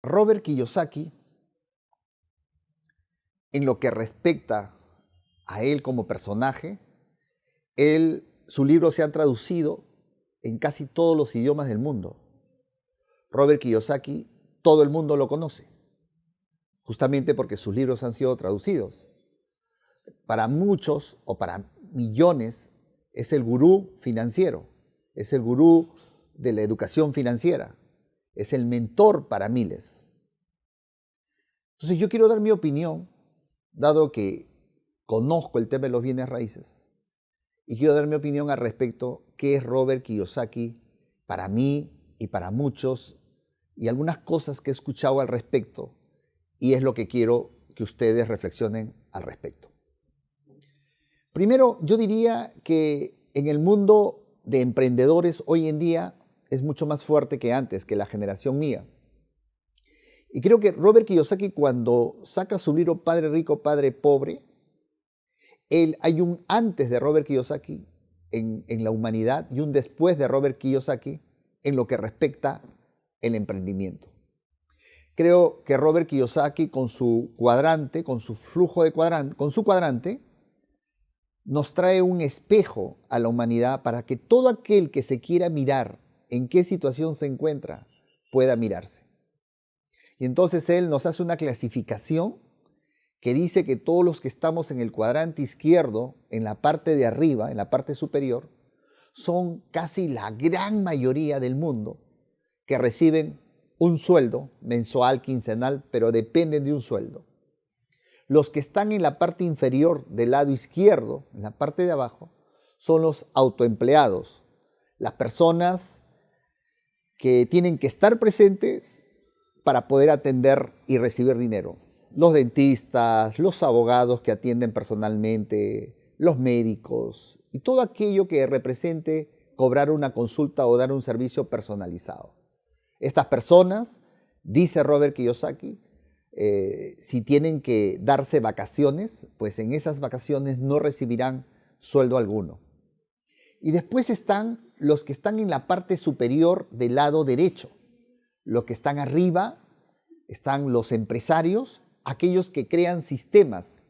Robert Kiyosaki, en lo que respecta a él como personaje, su libro se ha traducido en casi todos los idiomas del mundo. Robert Kiyosaki, todo el mundo lo conoce, justamente porque sus libros han sido traducidos. Para muchos o para millones es el gurú financiero, es el gurú de la educación financiera, es el mentor para miles. Entonces yo quiero dar mi opinión, dado que conozco el tema de los bienes raíces, y quiero dar mi opinión al respecto, qué es Robert Kiyosaki para mí y para muchos, y algunas cosas que he escuchado al respecto, y es lo que quiero que ustedes reflexionen al respecto. Primero, yo diría que en el mundo de emprendedores hoy en día es mucho más fuerte que antes, que la generación mía. Y creo que Robert Kiyosaki, cuando saca su libro Padre Rico, Padre Pobre, hay un antes de Robert Kiyosaki en la humanidad y un después de Robert Kiyosaki en lo que respecta el emprendimiento. Creo que Robert Kiyosaki con su cuadrante, con su flujo de cuadrante, con su cuadrante, nos trae un espejo a la humanidad para que todo aquel que se quiera mirar en qué situación se encuentra pueda mirarse. Y entonces él nos hace una clasificación que dice que todos los que estamos en el cuadrante izquierdo, en la parte de arriba, en la parte superior, son casi la gran mayoría del mundo que reciben un sueldo mensual, quincenal, pero dependen de un sueldo. Los que están en la parte inferior del lado izquierdo, en la parte de abajo, son los autoempleados, las personas que tienen que estar presentes para poder atender y recibir dinero. Los dentistas, los abogados que atienden personalmente, los médicos y todo aquello que represente cobrar una consulta o dar un servicio personalizado. Estas personas, dice Robert Kiyosaki, si tienen que darse vacaciones, pues en esas vacaciones no recibirán sueldo alguno. Y después están los que están en la parte superior del lado derecho. Los que están arriba están los empresarios, aquellos que crean sistemas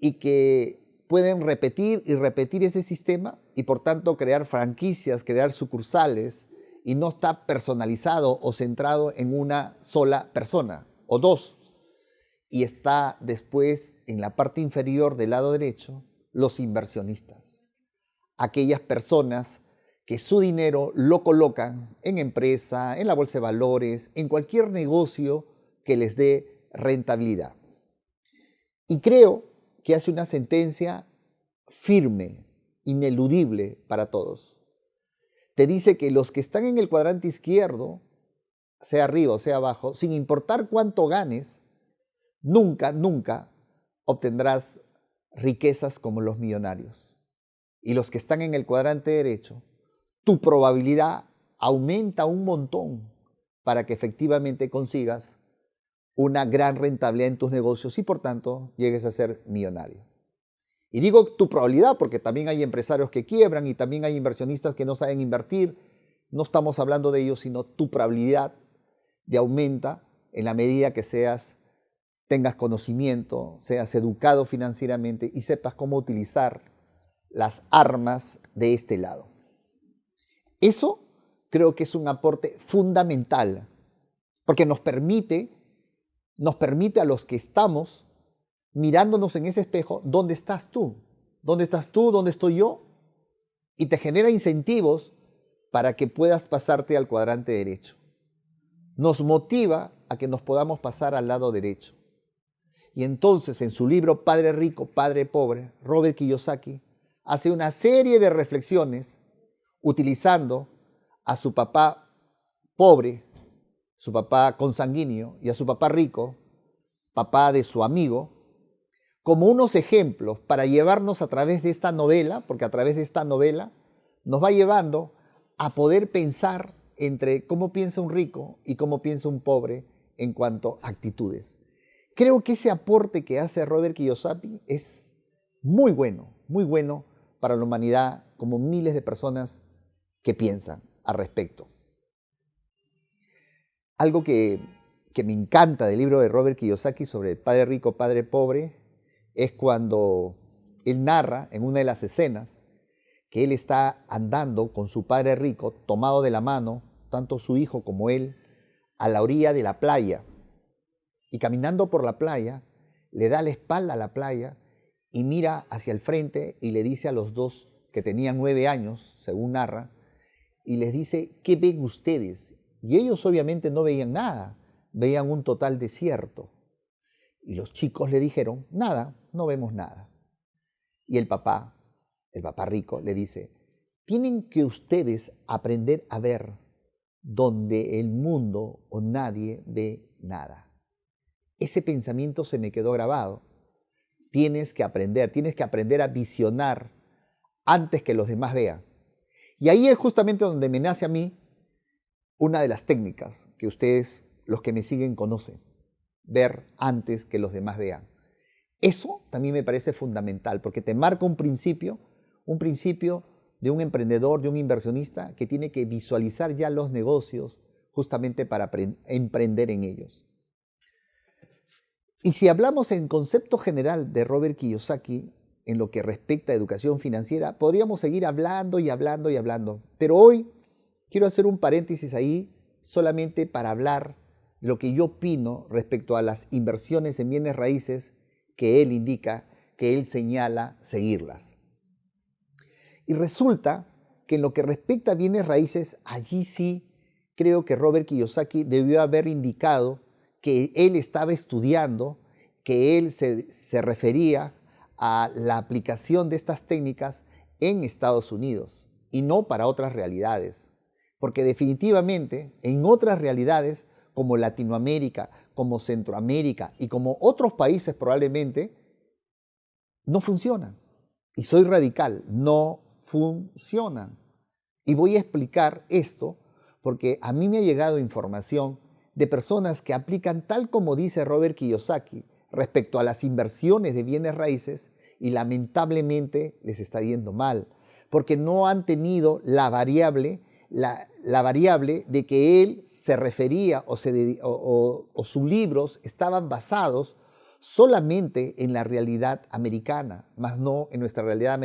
y que pueden repetir y repetir ese sistema y por tanto crear franquicias, crear sucursales, y no está personalizado o centrado en una sola persona o dos. Y está después en la parte inferior del lado derecho los inversionistas, aquellas personas que su dinero lo colocan en empresa, en la bolsa de valores, en cualquier negocio que les dé rentabilidad. Y creo que hace una sentencia firme, ineludible para todos. Te dice que los que están en el cuadrante izquierdo, sea arriba o sea abajo, sin importar cuánto ganes, nunca, nunca obtendrás riquezas como los millonarios. Y los que están en el cuadrante derecho, tu probabilidad aumenta un montón para que efectivamente consigas una gran rentabilidad en tus negocios y por tanto llegues a ser millonario. Y digo tu probabilidad porque también hay empresarios que quiebran y también hay inversionistas que no saben invertir. No estamos hablando de ellos, sino tu probabilidad de aumenta en la medida que tengas conocimiento, seas educado financieramente y sepas cómo utilizar las armas de este lado. Eso creo que es un aporte fundamental porque nos permite a los que estamos mirándonos en ese espejo, ¿dónde estás tú? ¿Dónde estás tú? ¿Dónde estoy yo? Y te genera incentivos para que puedas pasarte al cuadrante derecho. Nos motiva a que nos podamos pasar al lado derecho. Y entonces en su libro Padre Rico, Padre Pobre, Robert Kiyosaki hace una serie de reflexiones utilizando a su papá pobre, su papá consanguíneo, y a su papá rico, papá de su amigo, como unos ejemplos para llevarnos a través de esta novela, porque a través de esta novela nos va llevando a poder pensar entre cómo piensa un rico y cómo piensa un pobre en cuanto a actitudes. Creo que ese aporte que hace Robert Kiyosaki es muy bueno para la humanidad, como miles de personas que piensan al respecto. Algo que me encanta del libro de Robert Kiyosaki sobre el padre rico, padre pobre, es cuando él narra en una de las escenas que él está andando con su padre rico, tomado de la mano, tanto su hijo como él, a la orilla de la playa. Y caminando por la playa, le da la espalda a la playa y mira hacia el frente y le dice a los dos, que tenían 9 años, según narra, y les dice, ¿qué ven ustedes? Y ellos obviamente no veían nada, veían un total desierto. Y los chicos le dijeron, nada, no vemos nada. Y el papá rico, le dice, tienen que ustedes aprender a ver donde el mundo o nadie ve nada. Ese pensamiento se me quedó grabado. Tienes que aprender a visionar antes que los demás vean. Y ahí es justamente donde me nace a mí una de las técnicas que ustedes, los que me siguen, conocen. Ver antes que los demás vean. Eso también me parece fundamental porque te marca un principio de un emprendedor, de un inversionista que tiene que visualizar ya los negocios justamente para emprender en ellos. Y si hablamos en concepto general de Robert Kiyosaki, en lo que respecta a educación financiera, podríamos seguir hablando y hablando y hablando. Pero hoy quiero hacer un paréntesis ahí solamente para hablar de lo que yo opino respecto a las inversiones en bienes raíces que él indica, que él señala seguirlas. Y resulta que en lo que respecta a bienes raíces, allí sí creo que Robert Kiyosaki debió haber indicado que él estaba estudiando, que él se refería a la aplicación de estas técnicas en Estados Unidos y no para otras realidades. Porque definitivamente en otras realidades como Latinoamérica, como Centroamérica y como otros países probablemente, no funcionan. Y soy radical, no funcionan. Y voy a explicar esto porque a mí me ha llegado información de personas que aplican tal como dice Robert Kiyosaki respecto a las inversiones de bienes raíces y lamentablemente les está yendo mal, porque no han tenido la variable de que él se refería o sus libros estaban basados solamente en la realidad americana, más no en nuestra realidad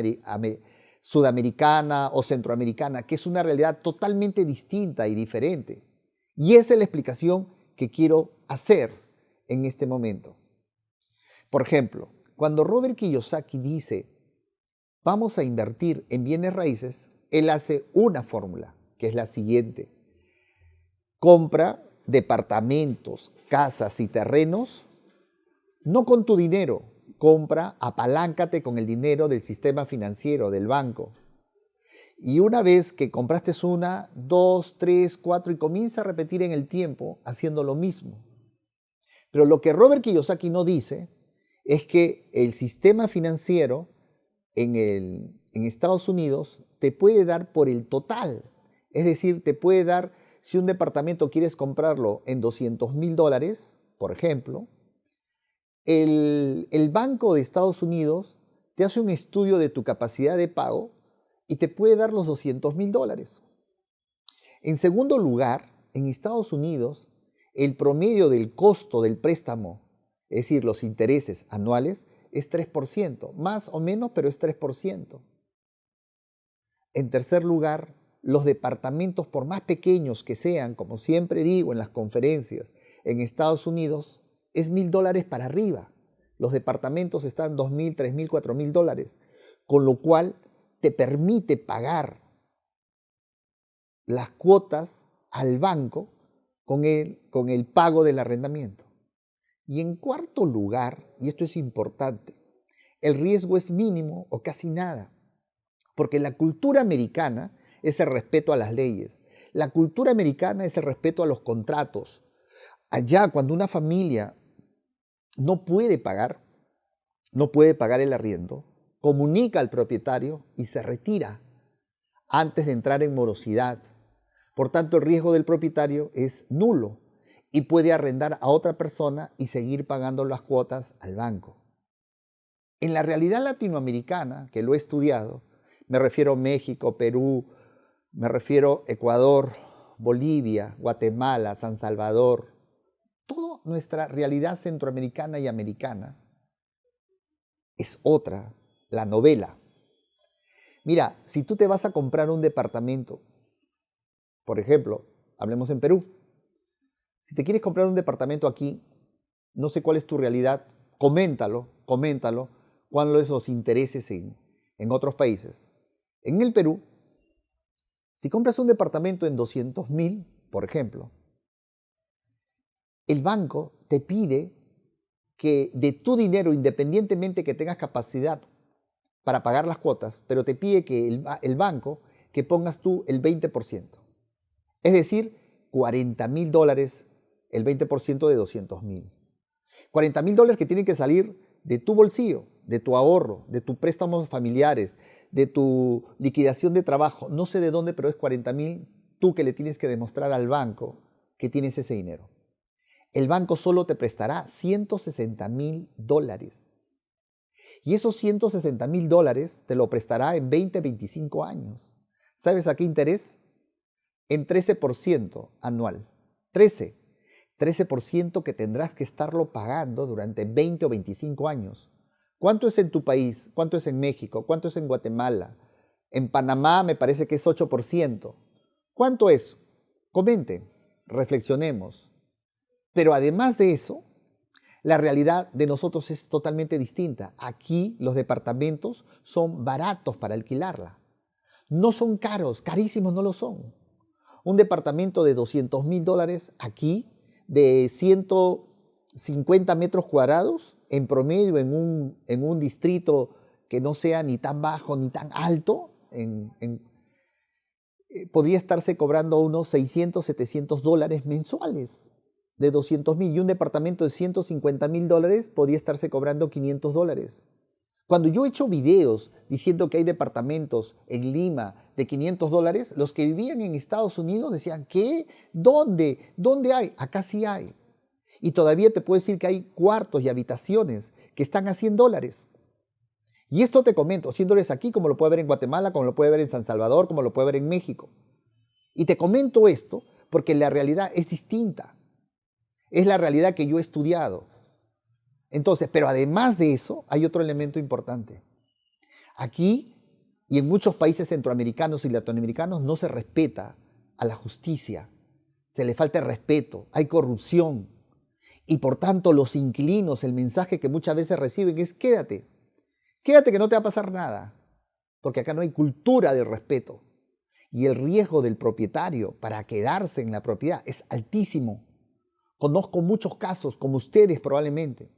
sudamericana o centroamericana, que es una realidad totalmente distinta y diferente. Y esa es la explicación que quiero hacer en este momento. Por ejemplo, cuando Robert Kiyosaki dice, vamos a invertir en bienes raíces, él hace una fórmula, que es la siguiente. Compra departamentos, casas y terrenos, no con tu dinero, apaláncate con el dinero del sistema financiero, del banco. Y una vez que compraste una, 2, 3, 4 y comienza a repetir en el tiempo haciendo lo mismo. Pero lo que Robert Kiyosaki no dice es que el sistema financiero en Estados Unidos te puede dar por el total. Es decir, te puede dar, si un departamento quieres comprarlo en $200,000, por ejemplo, el Banco de Estados Unidos te hace un estudio de tu capacidad de pago y te puede dar los $200,000. En segundo lugar, en Estados Unidos, el promedio del costo del préstamo, es decir, los intereses anuales, es 3%, más o menos, pero es 3%. En tercer lugar, los departamentos, por más pequeños que sean, como siempre digo en las conferencias, en Estados Unidos, es $1,000 para arriba. Los departamentos están $2,000, $3,000, $4,000, con lo cual te permite pagar las cuotas al banco con el pago del arrendamiento. Y en cuarto lugar, y esto es importante, el riesgo es mínimo o casi nada, porque la cultura americana es el respeto a las leyes, la cultura americana es el respeto a los contratos. Allá, cuando una familia no puede pagar el arriendo, comunica al propietario y se retira antes de entrar en morosidad. Por tanto, el riesgo del propietario es nulo y puede arrendar a otra persona y seguir pagando las cuotas al banco. En la realidad latinoamericana, que lo he estudiado, me refiero a México, Perú, me refiero a Ecuador, Bolivia, Guatemala, San Salvador, toda nuestra realidad centroamericana y americana es otra, la novela. Mira, si tú te vas a comprar un departamento, por ejemplo, hablemos en Perú, si te quieres comprar un departamento aquí, no sé cuál es tu realidad, coméntalo, cuáles son los intereses en otros países. En el Perú, si compras un departamento en 200.000, por ejemplo, el banco te pide que de tu dinero, independientemente que tengas capacidad para pagar las cuotas, pero te pide que el banco que pongas tú el 20%. Es decir, $40.000, el 20% de 200.000. $40.000 que tienen que salir de tu bolsillo, de tu ahorro, de tus préstamos familiares, de tu liquidación de trabajo. No sé de dónde, pero es 40.000 tú que le tienes que demostrar al banco que tienes ese dinero. El banco solo te prestará $160.000. Y esos $160.000 te lo prestará en 20, 25 años. ¿Sabes a qué interés? En 13% anual. 13% que tendrás que estarlo pagando durante 20 o 25 años. ¿Cuánto es en tu país? ¿Cuánto es en México? ¿Cuánto es en Guatemala? En Panamá me parece que es 8%. ¿Cuánto es? Comenten, reflexionemos. Pero además de eso, la realidad de nosotros es totalmente distinta. Aquí los departamentos son baratos para alquilarla. No son caros, carísimos no lo son. Un departamento de $200.000 aquí, de 150 metros cuadrados, en promedio en un distrito que no sea ni tan bajo ni tan alto, podría estarse cobrando unos $600, $700 mensuales de 200.000, y un departamento de $150.000 podría estarse cobrando $500. Cuando yo he hecho videos diciendo que hay departamentos en Lima de $500, los que vivían en Estados Unidos decían, ¿qué? ¿Dónde? ¿Dónde hay? Acá sí hay. Y todavía te puedo decir que hay cuartos y habitaciones que están a $100. Y esto te comento, $100 aquí, como lo puede ver en Guatemala, como lo puede ver en San Salvador, como lo puede ver en México. Y te comento esto porque la realidad es distinta. Es la realidad que yo he estudiado. Entonces, pero además de eso, hay otro elemento importante. Aquí y en muchos países centroamericanos y latinoamericanos no se respeta a la justicia. Se le falta el respeto, hay corrupción. Y por tanto, los inquilinos, el mensaje que muchas veces reciben es quédate que no te va a pasar nada. Porque acá no hay cultura del respeto. Y el riesgo del propietario para quedarse en la propiedad es altísimo. Conozco muchos casos, como ustedes probablemente,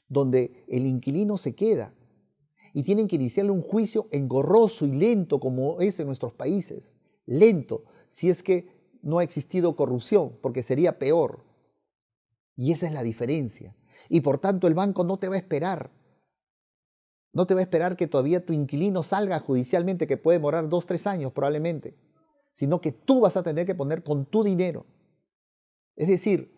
donde el inquilino se queda y tienen que iniciarle un juicio engorroso y lento, como es en nuestros países. Lento, si es que no ha existido corrupción, porque sería peor. Y esa es la diferencia. Y por tanto el banco no te va a esperar. No te va a esperar que todavía tu inquilino salga judicialmente, que puede demorar 2, 3 años probablemente, sino que tú vas a tener que poner con tu dinero. Es decir,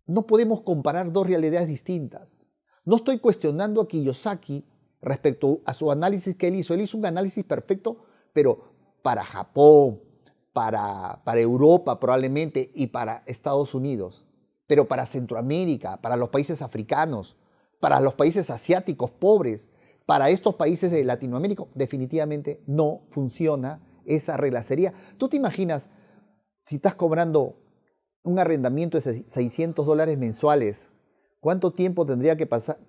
no podemos comparar dos realidades distintas. No estoy cuestionando a Kiyosaki respecto a su análisis que él hizo. Él hizo un análisis perfecto, pero para Japón, para Europa probablemente y para Estados Unidos. Pero para Centroamérica, para los países africanos, para los países asiáticos pobres, para estos países de Latinoamérica, definitivamente no funciona esa reglacería. ¿Tú te imaginas si estás cobrando un arrendamiento de $600 mensuales? ¿Cuánto tiempo tendría que pasar?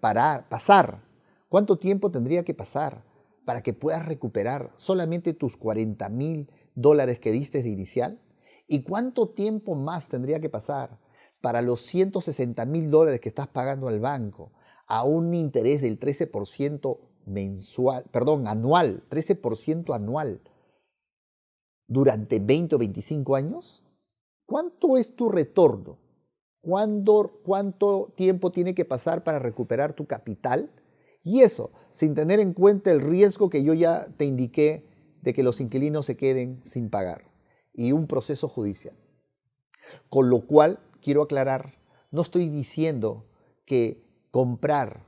¿Cuánto tiempo tendría que pasar para que puedas recuperar solamente tus $40.000 que diste de inicial? ¿Y cuánto tiempo más tendría que pasar para los $160.000 que estás pagando al banco a un interés del 13% anual, 13% anual durante 20 o 25 años? ¿Cuánto es tu retorno? ¿Cuánto tiempo tiene que pasar para recuperar tu capital? Y eso, sin tener en cuenta el riesgo que yo ya te indiqué de que los inquilinos se queden sin pagar y un proceso judicial. Con lo cual, quiero aclarar, no estoy diciendo que comprar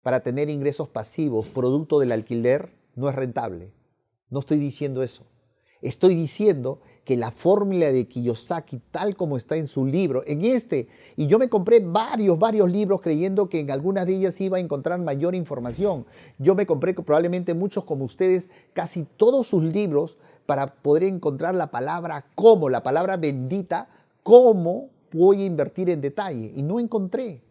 para tener ingresos pasivos producto del alquiler no es rentable. No estoy diciendo eso. Estoy diciendo que la fórmula de Kiyosaki, tal como está en su libro, y yo me compré varios libros creyendo que en algunas de ellas iba a encontrar mayor información. Yo me compré probablemente muchos como ustedes, casi todos sus libros para poder encontrar la palabra cómo, la palabra bendita, cómo voy a invertir en detalle. Y no encontré.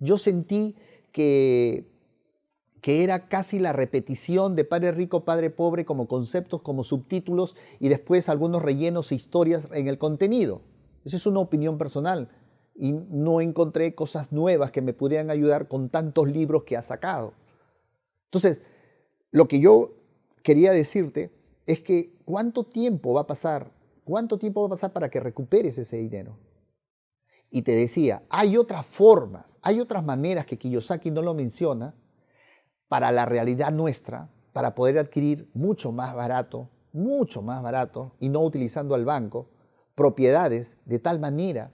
Yo sentí que era casi la repetición de Padre Rico, Padre Pobre como conceptos, como subtítulos y después algunos rellenos e historias en el contenido. Esa es una opinión personal y no encontré cosas nuevas que me pudieran ayudar con tantos libros que ha sacado. Entonces, lo que yo quería decirte es que ¿cuánto tiempo va a pasar? ¿Cuánto tiempo va a pasar para que recuperes ese dinero? Y te decía, hay otras formas, hay otras maneras que Kiyosaki no lo menciona, para la realidad nuestra, para poder adquirir mucho más barato, y no utilizando al banco, propiedades de tal manera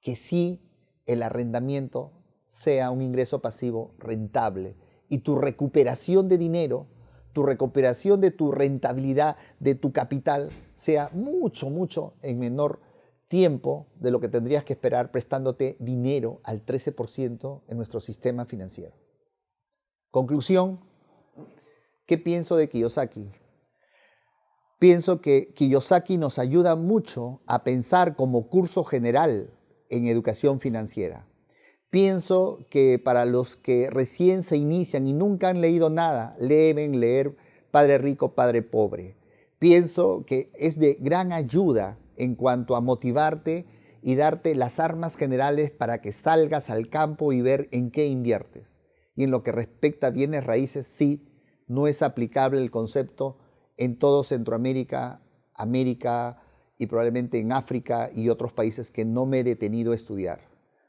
que sí el arrendamiento sea un ingreso pasivo rentable y tu recuperación de dinero, tu recuperación de tu rentabilidad, de tu capital, sea mucho en menor tiempo de lo que tendrías que esperar prestándote dinero al 13% en nuestro sistema financiero. Conclusión, ¿qué pienso de Kiyosaki? Pienso que Kiyosaki nos ayuda mucho a pensar como curso general en educación financiera. Pienso que para los que recién se inician y nunca han leído nada, deben leer Padre Rico, Padre Pobre. Pienso que es de gran ayuda en cuanto a motivarte y darte las armas generales para que salgas al campo y ver en qué inviertes. Y en lo que respecta a bienes raíces, sí, no es aplicable el concepto en todo Centroamérica, América y probablemente en África y otros países que no me he detenido a estudiar.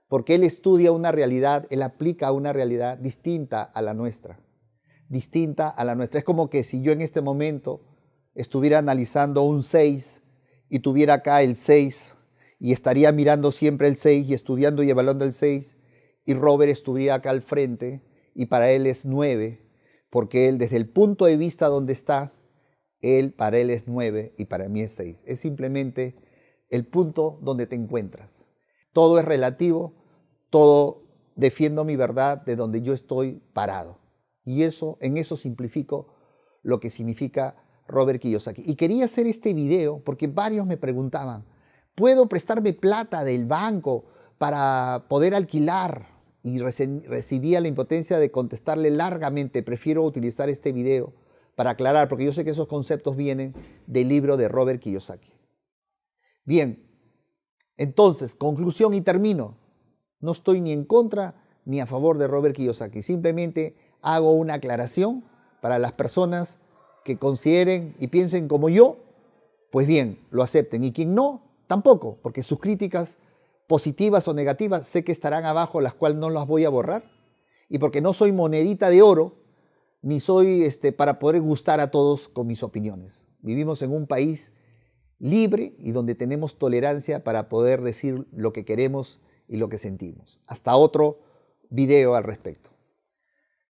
Porque él estudia una realidad, él aplica una realidad distinta a la nuestra. Distinta a la nuestra. Es como que si yo en este momento estuviera analizando un 6 y tuviera acá el 6 y estaría mirando siempre el 6 y estudiando y evaluando el 6 y Robert estuviera acá al frente, y para él es 9, porque él desde el punto de vista donde está, para él es 9 y para mí es 6. Es simplemente el punto donde te encuentras. Todo es relativo, todo defiendo mi verdad de donde yo estoy parado. Y en eso simplifico lo que significa Robert Kiyosaki. Y quería hacer este video porque varios me preguntaban, ¿puedo prestarme plata del banco para poder alquilar? Y recibía la impotencia de contestarle largamente. Prefiero utilizar este video para aclarar, porque yo sé que esos conceptos vienen del libro de Robert Kiyosaki. Bien, entonces, conclusión y termino. No estoy ni en contra ni a favor de Robert Kiyosaki. Simplemente hago una aclaración para las personas que consideren y piensen como yo, pues bien, lo acepten. Y quien no, tampoco, porque sus críticas positivas o negativas, sé que estarán abajo, las cuales no las voy a borrar, y porque no soy monedita de oro, ni soy para poder gustar a todos con mis opiniones. Vivimos en un país libre y donde tenemos tolerancia para poder decir lo que queremos y lo que sentimos. Hasta otro video al respecto.